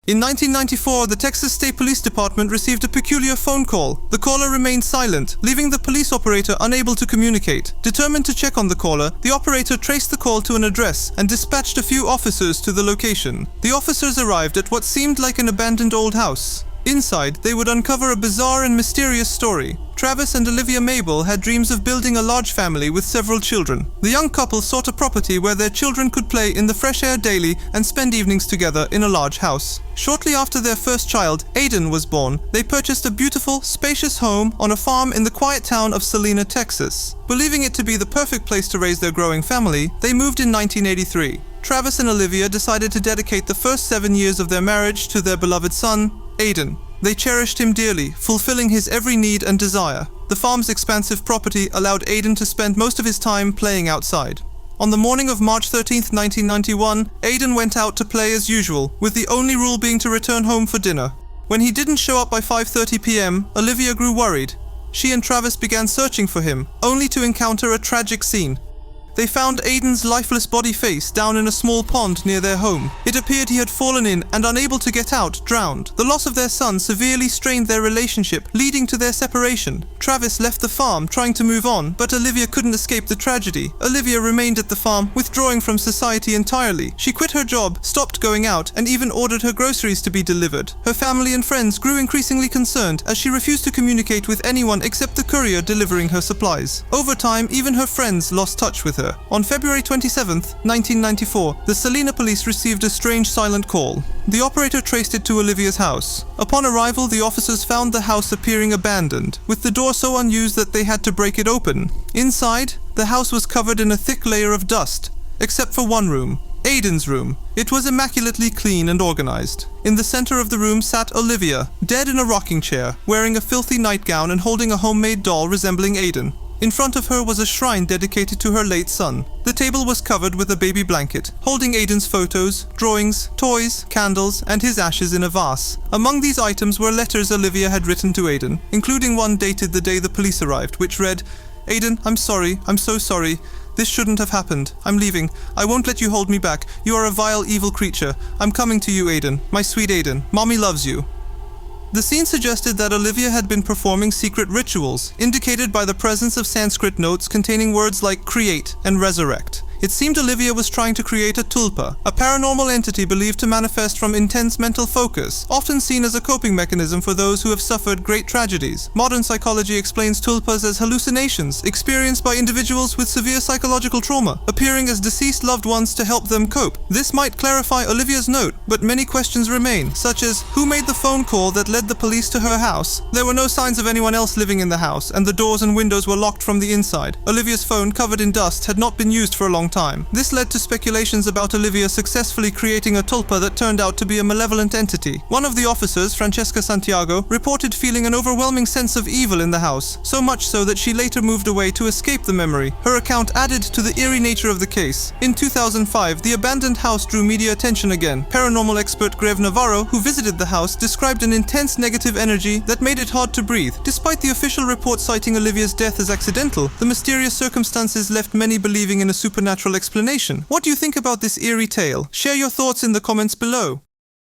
In 1994, the Texas State Police Department received a peculiar phone call. The caller remained silent, leaving the police operator unable to communicate. Determined to check on the caller, the operator traced the call to an address and dispatched a few officers to the location. The officers arrived at what seemed like an abandoned old house. Inside, they would uncover a bizarre and mysterious story. Travis and Olivia Mabel had dreams of building a large family with several children. The young couple sought a property where their children could play in the fresh air daily and spend evenings together in a large house. Shortly after their first child, Aiden, was born, they purchased a beautiful, spacious home on a farm in the quiet town of Salina, Texas. Believing it to be the perfect place to raise their growing family, they moved in 1983. Travis and Olivia decided to dedicate the first 7 years of their marriage to their beloved son, Aiden. They cherished him dearly, fulfilling his every need and desire. The farm's expansive property allowed Aiden to spend most of his time playing outside. On the morning of March 13, 1991, Aiden went out to play as usual, with the only rule being to return home for dinner. When he didn't show up by 5:30 p.m., Olivia grew worried. She and Travis began searching for him, only to encounter a tragic scene. They found Aiden's lifeless body face down in a small pond near their home. It appeared he had fallen in and, unable to get out, drowned. The loss of their son severely strained their relationship, leading to their separation. Travis left the farm, trying to move on, but Olivia couldn't escape the tragedy. Olivia remained at the farm, withdrawing from society entirely. She quit her job, stopped going out, and even ordered her groceries to be delivered. Her family and friends grew increasingly concerned as she refused to communicate with anyone except the courier delivering her supplies. Over time, even her friends lost touch with her. On February 27, 1994, the Salina police received a strange silent call. The operator traced it to Olivia's house. Upon arrival, the officers found the house appearing abandoned, with the door so unused that they had to break it open. Inside, the house was covered in a thick layer of dust, except for one room, Aiden's room. It was immaculately clean and organized. In the center of the room sat Olivia, dead in a rocking chair, wearing a filthy nightgown and holding a homemade doll resembling Aiden. In front of her was a shrine dedicated to her late son. The table was covered with a baby blanket, holding Aiden's photos, drawings, toys, candles, and his ashes in a vase. Among these items were letters Olivia had written to Aiden, including one dated the day the police arrived, which read, "Aiden, I'm sorry, I'm so sorry. This shouldn't have happened. I'm leaving. I won't let you hold me back. You are a vile, evil creature. I'm coming to you, Aiden. My sweet Aiden. Mommy loves you." The scene suggested that Olivia had been performing secret rituals, indicated by the presence of Sanskrit notes containing words like create and resurrect. It seemed Olivia was trying to create a tulpa, a paranormal entity believed to manifest from intense mental focus, often seen as a coping mechanism for those who have suffered great tragedies. Modern psychology explains tulpas as hallucinations experienced by individuals with severe psychological trauma, appearing as deceased loved ones to help them cope. This might clarify Olivia's note, but many questions remain, such as who made the phone call that led the police to her house? There were no signs of anyone else living in the house, and the doors and windows were locked from the inside. Olivia's phone, covered in dust, had not been used for a long time. This led to speculations about Olivia successfully creating a tulpa that turned out to be a malevolent entity. One of the officers, Francesca Santiago, reported feeling an overwhelming sense of evil in the house, so much so that she later moved away to escape the memory. Her account added to the eerie nature of the case. In 2005, the abandoned house drew media attention again. Paranormal expert Grev Navarro, who visited the house, described an intense negative energy that made it hard to breathe. Despite the official report citing Olivia's death as accidental, the mysterious circumstances left many believing in a supernatural explanation. What do you think about this eerie tale? Share your thoughts in the comments below.